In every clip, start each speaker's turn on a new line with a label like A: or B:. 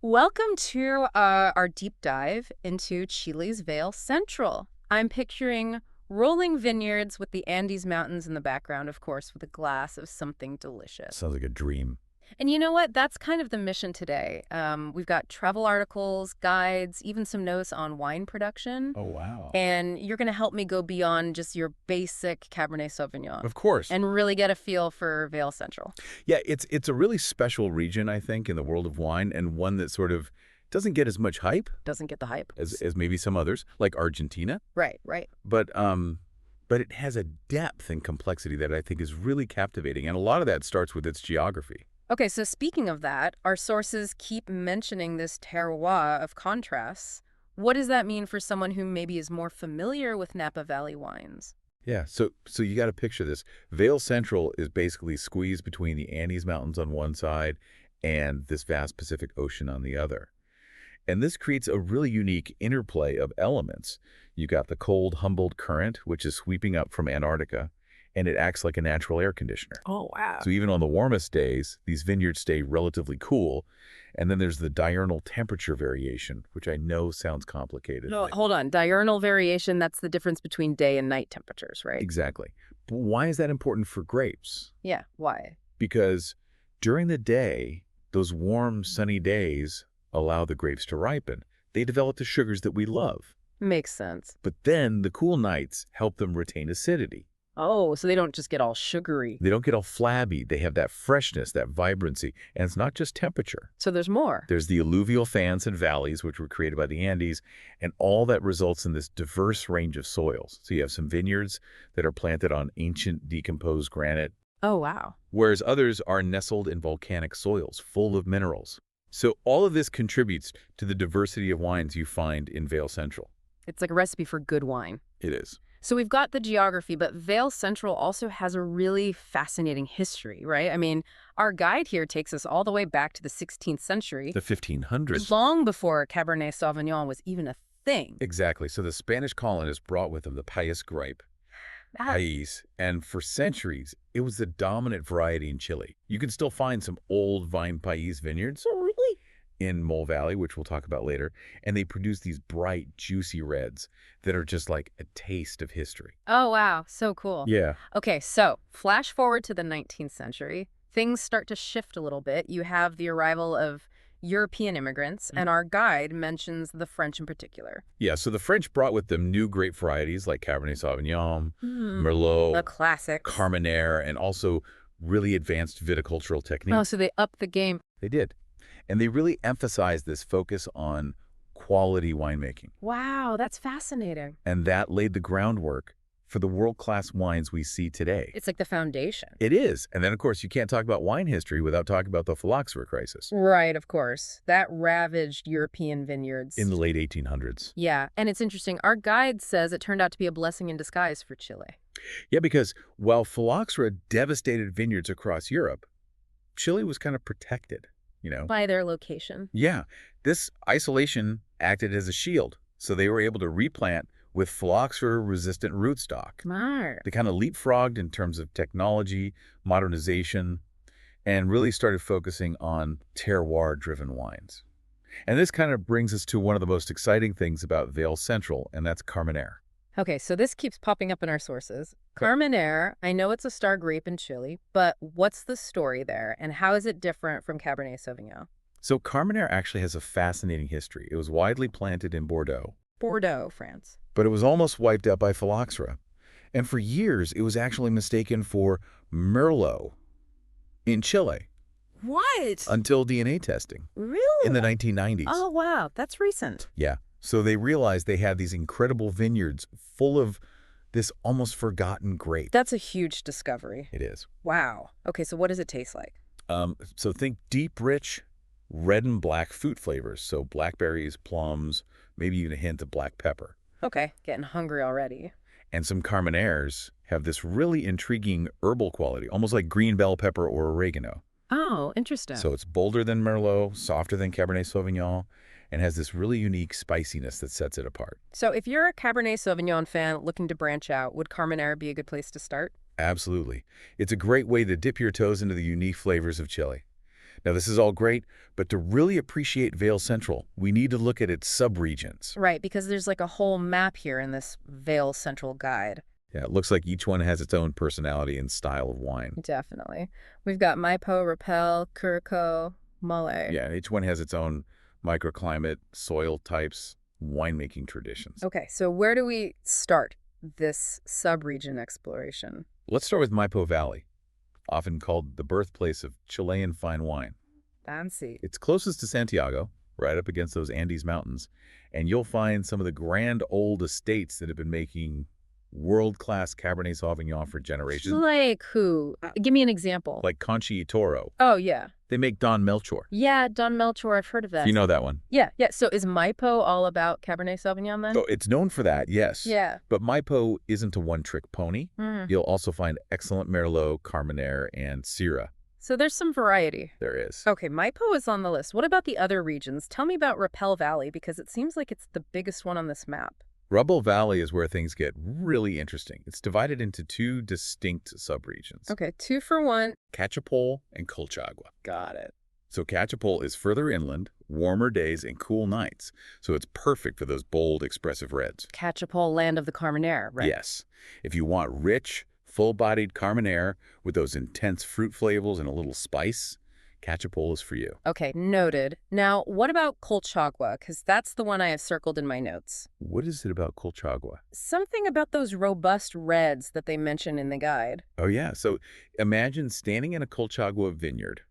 A: Welcome to our deep dive into Chile's Vale Central. I'm picturing rolling vineyards with the Andes Mountains in the background, of course, with a glass of something delicious.
B: Sounds like a dream.
A: And you know what? That's kind of the mission today. We've got travel articles, guides, even some notes on wine production.
B: Oh, wow.
A: And you're going to help me go beyond just your basic Cabernet Sauvignon
B: Of course.
A: and really get a feel for Vale Central.
B: Yeah, it's a really special region, I think, in the world of wine, and one that sort of doesn't get as much hype
A: Doesn't get the hype.
B: as maybe some others, like Argentina.
A: Right, right.
B: But it has a depth and complexity that I think is really captivating, and a lot of that starts with its geography.
A: Okay, so speaking of that, our sources keep mentioning this terroir of contrasts. What does that mean for someone who maybe is more familiar with Napa Valley wines?
B: Yeah, so you got to picture this. Vale Central is basically squeezed between the Andes Mountains on one side and this vast Pacific Ocean on the other. And this creates a really unique interplay of elements. You got the cold Humboldt Current, which is sweeping up from Antarctica, and it acts like a natural air conditioner.
A: Oh, wow.
B: So even on the warmest days, these vineyards stay relatively cool. And then there's the diurnal temperature variation, which I know sounds complicated.
A: No, hold on. Diurnal variation, that's the difference between day and night temperatures, right?
B: Exactly. But why is that important for grapes?
A: Yeah, why?
B: Because during the day, those warm, sunny days allow the grapes to ripen. They develop the sugars that we love.
A: Makes sense.
B: But then the cool nights help them retain acidity.
A: Oh, so they don't just get all sugary.
B: They don't get all flabby. They have that freshness, that vibrancy. And it's not just temperature.
A: So there's more.
B: There's the alluvial fans and valleys, which were created by the Andes, and all that results in this diverse range of soils. So you have some vineyards that are planted on ancient decomposed granite,
A: Oh, wow.
B: whereas others are nestled in volcanic soils full of minerals. So all of this contributes to the diversity of wines you find in Vale Central.
A: It's like a recipe for good wine.
B: It is.
A: So we've got the geography, but Vale Central also has a really fascinating history, right? I mean, our guide here takes us all the way back to the 16th century,
B: The 1500s.
A: long before Cabernet Sauvignon was even a thing.
B: Exactly. So the Spanish colonists brought with them the Pais grape,
A: Ah,
B: Pais, and for centuries, it was the dominant variety in Chile. You can still find some old vine Pais vineyards
A: so really?
B: in Mole Valley, which we'll talk about later, and they produce these bright, juicy reds that are just like a taste of history.
A: Oh, wow. So cool.
B: Yeah.
A: Okay, so flash forward to the 19th century. Things start to shift a little bit. You have the arrival of European immigrants, and our guide mentions the French in particular.
B: Yeah, so the French brought with them new grape varieties like Cabernet Sauvignon,
A: The
B: Merlot,
A: classics.
B: Carmenere, and also really advanced viticultural
A: Oh,
B: techniques.
A: so they upped the game.
B: They did. And they really emphasized this focus on quality winemaking.
A: Wow, that's fascinating.
B: And that laid the groundwork for the world-class wines we see today.
A: It's like the foundation.
B: It is. And then, of course, you can't talk about wine history without talking about the phylloxera crisis
A: Right, of course. That ravaged European vineyards.
B: in the late 1800s.
A: Yeah, and it's interesting. Our guide says it turned out to be a blessing in disguise for Chile.
B: Yeah, because while phylloxera devastated vineyards across Europe, Chile was kind of protected, you know?
A: By their location.
B: Yeah, this isolation acted as a shield, so they were able to replant with phylloxera-resistant rootstock.
A: Smart.
B: They kind of leapfrogged in terms of technology, modernization, and really started focusing on terroir-driven wines. And this kind of brings us to one of the most exciting things about Vale Central, and that's Carmenere.
A: Okay, so this keeps popping up in our sources. Carmenere, I know it's a star grape in Chile, but what's the story there, and how is it different from Cabernet Sauvignon?
B: So Carmenere actually has a fascinating history. It was widely planted in Bordeaux,
A: Bordeaux, France.
B: but it was almost wiped out by phylloxera. And for years, it was actually mistaken for Merlot in Chile
A: What?
B: until DNA testing
A: Really?
B: in the 1990s.
A: Oh, wow, that's recent.
B: Yeah. So they realized they had these incredible vineyards full of this almost forgotten grape.
A: That's a huge discovery.
B: It is.
A: Wow. Okay, so what does it taste like?
B: So think deep, rich, red and black fruit flavors. So blackberries, plums, maybe even a hint of black pepper.
A: Okay, getting hungry already.
B: And some Carmeneres have this really intriguing herbal quality, almost like green bell pepper or oregano.
A: Oh, interesting.
B: So it's bolder than Merlot, softer than Cabernet Sauvignon, and has this really unique spiciness that sets it apart.
A: So if you're a Cabernet Sauvignon fan looking to branch out, would Carmenere be a good place to start?
B: Absolutely. It's a great way to dip your toes into the unique flavors of Chile. Now, this is all great, but to really appreciate Vale Central, we need to look at its subregions.
A: Right, because there's like a whole map here in this Vale Central guide.
B: Yeah, it looks like each one has its own personality and style of wine.
A: Definitely. We've got Maipo, Rapel, Curacao, Malay.
B: Yeah, each one has its own microclimate, soil types, winemaking traditions.
A: Okay, so where do we start this subregion exploration?
B: Let's start with Maipo Valley, often called the birthplace of Chilean fine wine.
A: Fancy.
B: It's closest to Santiago, right up against those Andes Mountains, and you'll find some of the grand old estates that have been making world-class Cabernet Sauvignon for generations,
A: Like who? Give me an example.
B: like Conchi y Toro.
A: Oh, yeah.
B: They make Don Melchor.
A: Yeah, Don Melchor, I've heard of
B: If
A: that.
B: you know that one.
A: Yeah, yeah. So is Maipo all about Cabernet Sauvignon then?
B: Oh, it's known for that, yes.
A: Yeah.
B: But Maipo isn't a one-trick pony.
A: Mm.
B: You'll also find excellent Merlot, Carmenere, and Syrah.
A: So there's some variety.
B: There is.
A: Okay, Maipo is on the list. What about the other regions? Tell me about Rapel Valley because it seems like it's the biggest one on this map.
B: Rubble Valley is where things get really interesting. It's divided into two distinct subregions,
A: Okay, 2 for 1.
B: Cachapol and Colchagua.
A: Got it.
B: So Cachapol is further inland, warmer days and cool nights, so it's perfect for those bold, expressive reds.
A: Cachapol, land of the Carmenere, right?
B: Yes. If you want rich, full-bodied Carmenere with those intense fruit flavors and a little spice, Cachapol is for you.
A: Okay, noted. Now, what about Colchagua? Because that's the one I have circled in my notes.
B: What is it about Colchagua?
A: Something about those robust reds that they mention in the guide.
B: Oh, yeah. So imagine standing in a Colchagua vineyard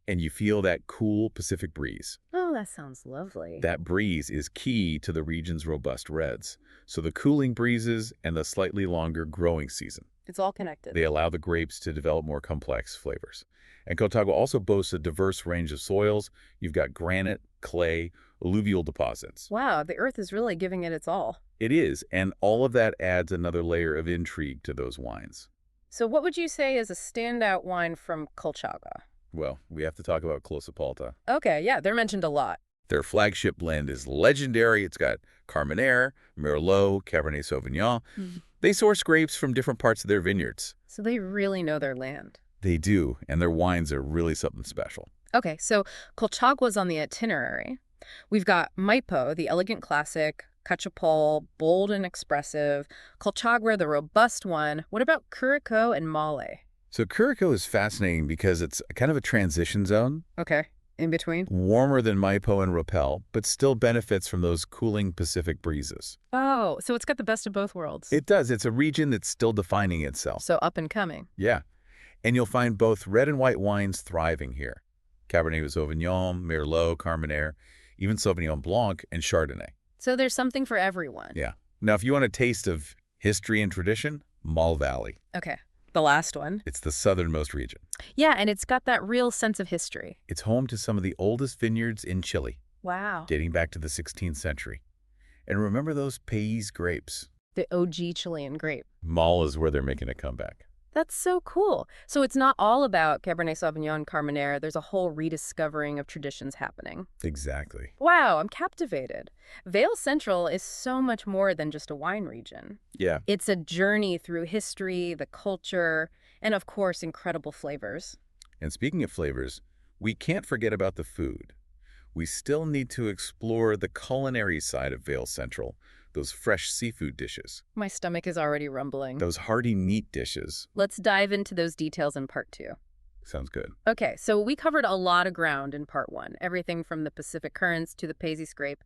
B: and you feel that cool Pacific breeze.
A: Oh, that sounds lovely.
B: That breeze is key to the region's robust reds. So the cooling breezes and the slightly longer growing season.
A: It's all connected.
B: They allow the grapes to develop more complex flavors. And Colchagua also boasts a diverse range of soils. You've got granite, clay, alluvial deposits.
A: Wow, the earth is really giving it its all.
B: It is, and all of that adds another layer of intrigue to those wines.
A: So what would you say is a standout wine from Colchagua?
B: Well, we have to talk about Closapalta.
A: Okay, yeah, they're mentioned a lot.
B: Their flagship blend is legendary. It's got Carmenere, Merlot, Cabernet Sauvignon. They source grapes from different parts of their vineyards.
A: So they really know their land.
B: They do, and their wines are really something special.
A: Okay, so Colchagua's on the itinerary. We've got Maipo, the elegant classic, Cachapol, bold and expressive, Colchagua, the robust one. What about Curacao and Malay?
B: So Curacao is fascinating because it's kind of a transition zone.
A: Okay, in between?
B: Warmer than Maipo and Rapel, but still benefits from those cooling Pacific breezes.
A: Oh, so it's got the best of both worlds.
B: It does. It's a region that's still defining itself.
A: So up and coming.
B: Yeah. And you'll find both red and white wines thriving here. Cabernet Sauvignon, Merlot, Carmenere, even Sauvignon Blanc and Chardonnay.
A: So there's something for everyone.
B: Yeah. Now, if you want a taste of history and tradition, Mal Valley.
A: Okay, the last one.
B: It's the southernmost region.
A: Yeah, and it's got that real sense of history.
B: It's home to some of the oldest vineyards in Chile,
A: Wow.
B: dating back to the 16th century. And remember those Pays grapes?
A: The OG Chilean grape.
B: Mal is where they're making a comeback.
A: That's so cool. So it's not all about Cabernet Sauvignon, Carmenere. There's a whole rediscovering of traditions happening.
B: Exactly.
A: Wow, I'm captivated. Vale Central is so much more than just a wine region.
B: Yeah.
A: It's a journey through history, the culture, and of course, incredible flavors.
B: And speaking of flavors, we can't forget about the food. We still need to explore the culinary side of Vale Central, those fresh seafood dishes,
A: My stomach is already rumbling.
B: those hearty meat dishes.
A: Let's dive into those details in part 2.
B: Sounds good.
A: Okay, so we covered a lot of ground in part 1, everything from the Pacific currents to the Paisley Scrape.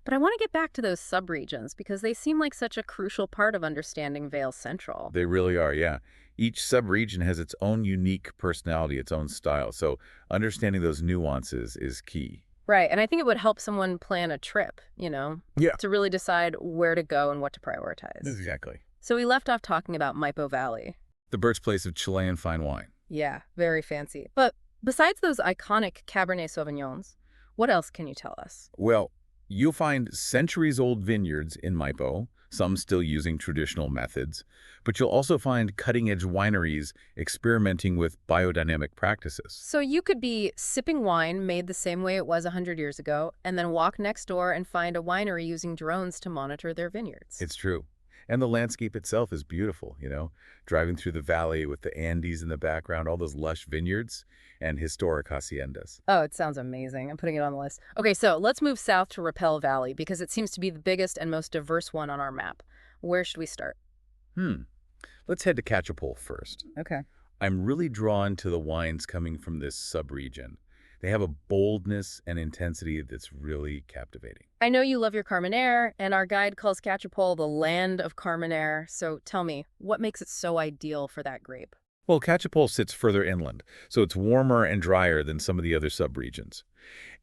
A: But I want to get back to those subregions because they seem like such a crucial part of understanding Vale Central.
B: They really are, yeah. Each subregion has its own unique personality, its own style. So understanding those nuances is key.
A: Right, and I think it would help someone plan a trip,
B: Yeah.
A: to really decide where to go and what to prioritize.
B: Exactly.
A: So we left off talking about Maipo Valley.
B: The birthplace of Chilean fine wine.
A: Yeah, very fancy. But besides those iconic Cabernet Sauvignons, what else can you tell us?
B: Well, you'll find centuries-old vineyards in Maipo, some still using traditional methods, but you'll also find cutting-edge wineries experimenting with biodynamic practices.
A: So you could be sipping wine made the same way it was 100 years ago, and then walk next door and find a winery using drones to monitor their vineyards.
B: It's true. And the landscape itself is beautiful, driving through the valley with the Andes in the background, all those lush vineyards and historic haciendas.
A: Oh, it sounds amazing. I'm putting it on the list. Okay, so let's move south to Rappel Valley because it seems to be the biggest and most diverse one on our map. Where should we start?
B: Hmm. Let's head to Cachapole first.
A: Okay.
B: I'm really drawn to the wines coming from this subregion. They have a boldness and intensity that's really captivating.
A: I know you love your Carmenere, and our guide calls Cachapole the land of Carmenere. So tell me, what makes it so ideal for that grape?
B: Well, Cachapole sits further inland, so it's warmer and drier than some of the other subregions.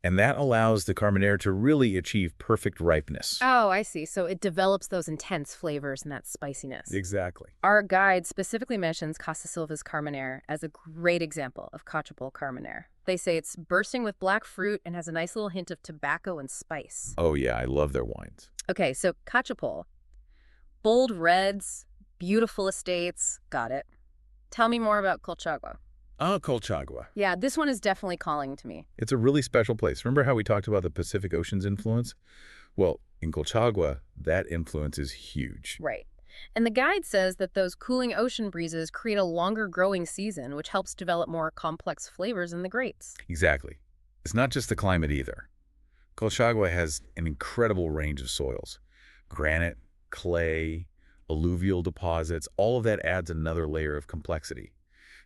B: And that allows the Carmenere to really achieve perfect ripeness.
A: Oh, I see. So it develops those intense flavors and that spiciness.
B: Exactly.
A: Our guide specifically mentions Casa Silva's Carmenere as a great example of Cachapole Carmenere. They say it's bursting with black fruit and has a nice little hint of tobacco and spice.
B: Oh, yeah, I love their wines.
A: Okay, so Cachapole. Bold reds, beautiful estates. Got it. Tell me more about Colchagua.
B: Ah, Colchagua.
A: Yeah, this one is definitely calling to me.
B: It's a really special place. Remember how we talked about the Pacific Ocean's influence? Well, in Colchagua, that influence is huge.
A: Right. And the guide says that those cooling ocean breezes create a longer growing season, which helps develop more complex flavors in the grapes.
B: Exactly. It's not just the climate either. Colchagua has an incredible range of soils. Granite, clay, alluvial deposits, all of that adds another layer of complexity.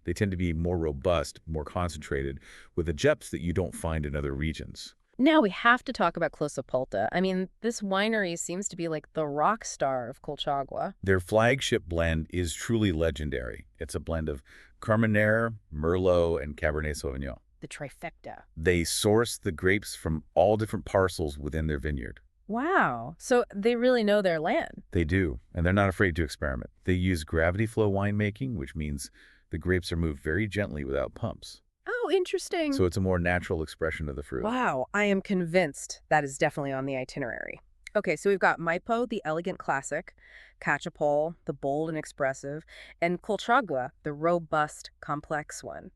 B: They tend to be more robust, more concentrated, with a depth that you don't find in other regions.
A: Now we have to talk about Closapulta. I mean, this winery seems to be like the rock star of Colchagua.
B: Their flagship blend is truly legendary. It's a blend of Carmenere, Merlot, and Cabernet Sauvignon.
A: The trifecta.
B: They source the grapes from all different parcels within their vineyard.
A: Wow. So they really know their land.
B: They do, and they're not afraid to experiment. They use gravity flow winemaking, which means the grapes are moved very gently without pumps.
A: Oh, interesting.
B: So it's a more natural expression of the fruit.
A: Wow, I am convinced that is definitely on the itinerary. Okay, so we've got Maipo, the elegant classic, Cachapole, the bold and expressive, and Colchagua, the robust, complex one.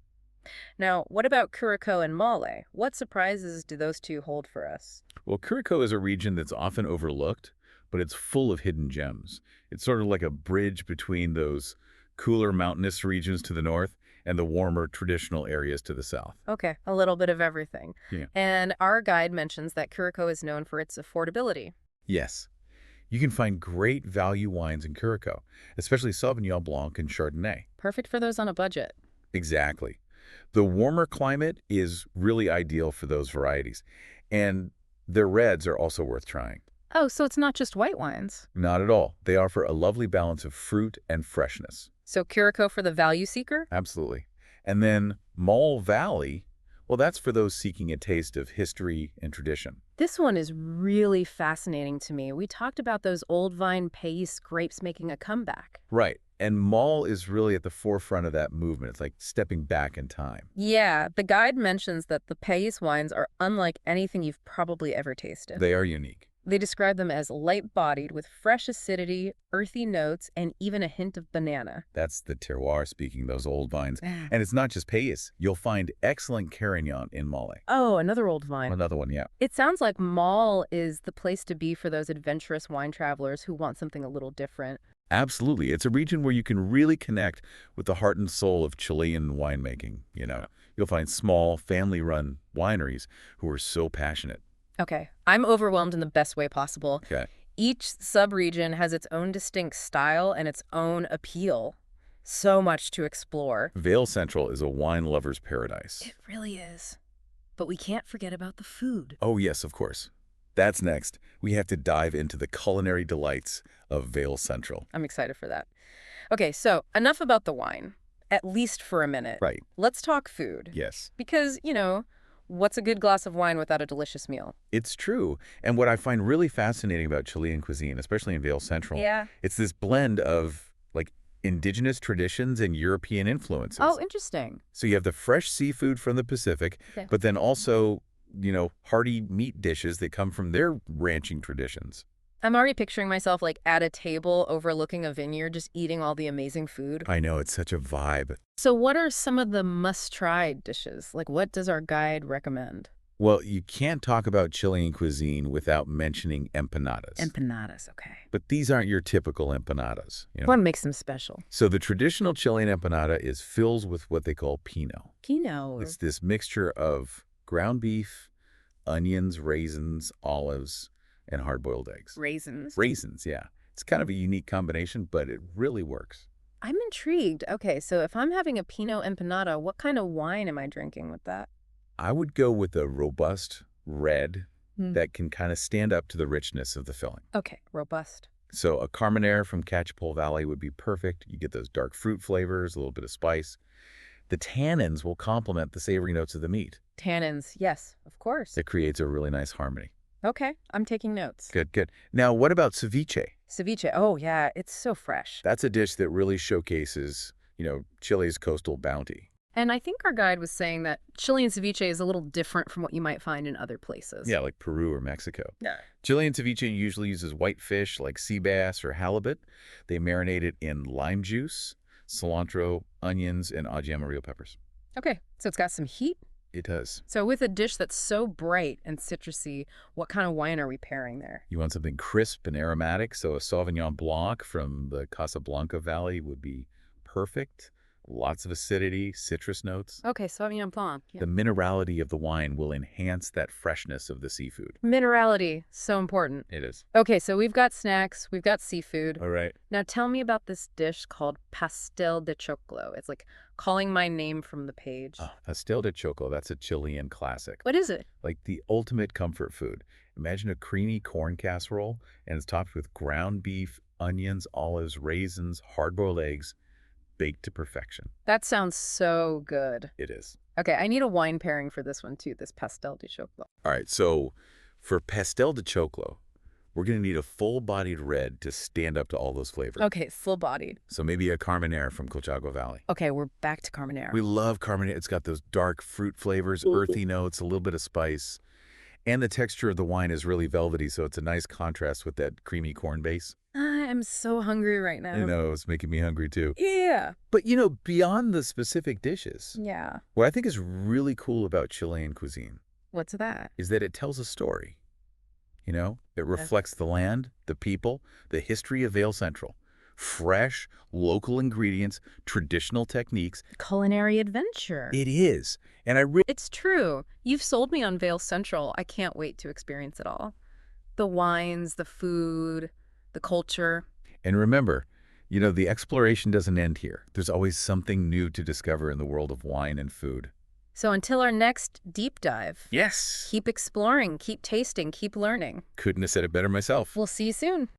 A: Now, what about Curacao and Male? What surprises do those two hold for us?
B: Well, Curacao is a region that's often overlooked, but it's full of hidden gems. It's sort of like a bridge between those cooler mountainous regions to the north and the warmer traditional areas to the south.
A: Okay, a little bit of everything.
B: Yeah.
A: And our guide mentions that Curacao is known for its affordability.
B: Yes. You can find great value wines in Curacao, especially Sauvignon Blanc and Chardonnay.
A: Perfect for those on a budget.
B: Exactly. The warmer climate is really ideal for those varieties, and their reds are also worth trying.
A: Oh, so it's not just white wines.
B: Not at all. They offer a lovely balance of fruit and freshness.
A: So Curacao for the value seeker?
B: Absolutely. And then Mall Valley, well, that's for those seeking a taste of history and tradition.
A: This one is really fascinating to me. We talked about those old vine Pays grapes making a comeback.
B: Right. And Mall is really at the forefront of that movement. It's like stepping back in time.
A: Yeah, the guide mentions that the Pays wines are unlike anything you've probably ever tasted.
B: They are unique.
A: They describe them as light-bodied with fresh acidity, earthy notes, and even a hint of banana.
B: That's the terroir speaking, those old vines.
A: Ah.
B: And it's not just Pays. You'll find excellent Carignan in Male.
A: Oh, another old vine.
B: Another one, yeah.
A: It sounds like Mall is the place to be for those adventurous wine travelers who want something a little different.
B: Absolutely. It's a region where you can really connect with the heart and soul of Chilean winemaking. You'll find small, family-run wineries who are so passionate.
A: Okay, I'm overwhelmed in the best way possible.
B: Okay.
A: Each subregion has its own distinct style and its own appeal. So much to explore.
B: Vail Central is a wine lover's paradise.
A: It really is. But we can't forget about the food.
B: Oh, yes, of course. That's next. We have to dive into the culinary delights of Vail Central.
A: I'm excited for that. Okay, so enough about the wine, at least for a minute.
B: Right.
A: Let's talk food.
B: Yes.
A: Because, what's a good glass of wine without a delicious meal?
B: It's true. And what I find really fascinating about Chilean cuisine, especially in Vail Central, it's this blend of, indigenous traditions and European influences.
A: Oh, interesting.
B: So you have the fresh seafood from the Pacific,
A: Okay.
B: but then also, hearty meat dishes that come from their ranching traditions.
A: I'm already picturing myself, at a table overlooking a vineyard, just eating all the amazing food.
B: I know, it's such a vibe.
A: So what are some of the must-try dishes? What does our guide recommend?
B: Well, you can't talk about Chilean cuisine without mentioning empanadas.
A: Empanadas, okay.
B: But these aren't your typical empanadas.
A: What makes them special?
B: So the traditional Chilean empanada is filled with what they call pino.
A: Quinoa or
B: It's this mixture of ground beef, onions, raisins, olives, and hard-boiled eggs.
A: raisins.
B: Raisins, yeah. It's kind of a unique combination, but it really works.
A: I'm intrigued. Okay, so if I'm having a Pinot empanada, what kind of wine am I drinking with that?
B: I would go with a robust red
A: Hmm.
B: that can kind of stand up to the richness of the filling.
A: Okay, robust.
B: So a Carmenere from Cachapole Valley would be perfect. You get those dark fruit flavors, a little bit of spice. The tannins will complement the savory notes of the meat.
A: Tannins, yes, of course.
B: It creates a really nice harmony.
A: Okay, I'm taking notes.
B: Good, good. Now, what about ceviche?
A: Ceviche, oh yeah, it's so fresh.
B: That's a dish that really showcases Chile's coastal bounty.
A: And I think our guide was saying that Chilean ceviche is a little different from what you might find in other places.
B: Yeah, like Peru or Mexico.
A: Yeah.
B: Chilean ceviche usually uses white fish like sea bass or halibut. They marinate it in lime juice, cilantro, onions, and ají amarillo peppers.
A: Okay, so it's got some heat.
B: It does.
A: So with a dish that's so bright and citrusy, what kind of wine are we pairing there?
B: You want something crisp and aromatic, so a Sauvignon Blanc from the Casablanca Valley would be perfect. Lots of acidity, citrus notes.
A: Okay, Sauvignon Blanc. Yeah.
B: The minerality of the wine will enhance that freshness of the seafood.
A: Minerality, so important.
B: It is.
A: Okay, so we've got snacks, we've got seafood.
B: All right.
A: Now tell me about this dish called pastel de choclo. It's like calling my name from the page.
B: Oh, pastel de choco, that's a Chilean classic.
A: What is it?
B: Like the ultimate comfort food. Imagine a creamy corn casserole, and it's topped with ground beef, onions, olives, raisins, hard-boiled eggs, baked to perfection.
A: That sounds so good.
B: It is.
A: Okay, I need a wine pairing for this one too, this pastel de choclo.
B: All right, so for pastel de choclo, we're going to need a full-bodied red to stand up to all those flavors.
A: Okay, full-bodied.
B: So maybe a Carmenere from Colchagua Valley.
A: Okay, we're back to Carmenere.
B: We love Carmenere. It's got those dark fruit flavors, earthy notes, a little bit of spice. And the texture of the wine is really velvety, so it's a nice contrast with that creamy corn base.
A: I am so hungry right now.
B: I know, it's making me hungry too.
A: Yeah.
B: But beyond the specific dishes,
A: Yeah.
B: what I think is really cool about Chilean cuisine
A: What's that?
B: is that it tells a story. It reflects the land, the people, the history of Vale Central. Fresh, local ingredients, traditional techniques.
A: Culinary adventure.
B: It is. And I really...
A: It's true. You've sold me on Vale Central. I can't wait to experience it all. The wines, the food, the culture.
B: And remember, the exploration doesn't end here. There's always something new to discover in the world of wine and food.
A: So until our next deep dive,
B: Yes.
A: keep exploring, keep tasting, keep learning.
B: Couldn't have said it better myself.
A: We'll see you soon.